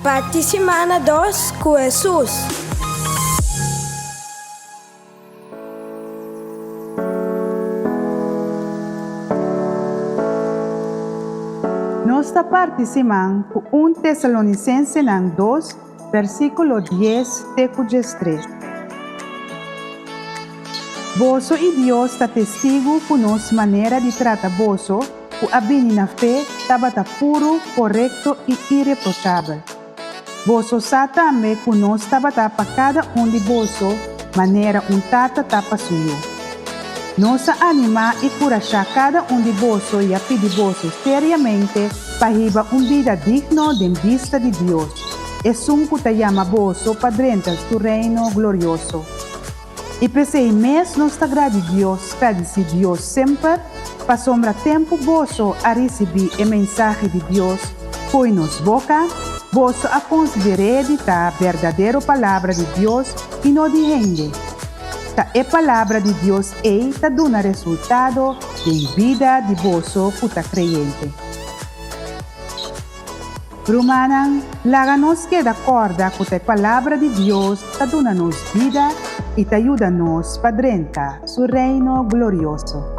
parte semana 2 com Jesus. Nossa participação com 1 Tessalonicenses 2, versículo 10 até 13. Vosso e Deus está testigo por nossa maneira de tratar vosso, o abini na fé, tabata puro, correto e irreprochável. Vosso sa também com nós tabata para cada de vosso, maneira tata tapa suyo. Nossa anima e curachar cada de vosso e a pedir vosso seriamente para riba vida digno de vista de Deus. E sunco te chama vosso padrenta do reino glorioso. E pensei mesmo nos grade Deus, agradeci Deus sempre, para sombra tempo vosso a receber a mensagem de Deus, foi nos boca, vosso a considerar a verdadeira palavra de Deus e não de gente. A palavra de Deus está dando resultado de vida de vosso puta creyente. Romana, laga-nos que de acordo com a palavra de Deus, está dando-nos vida e te ajuda-nos para dentro, seu reino glorioso.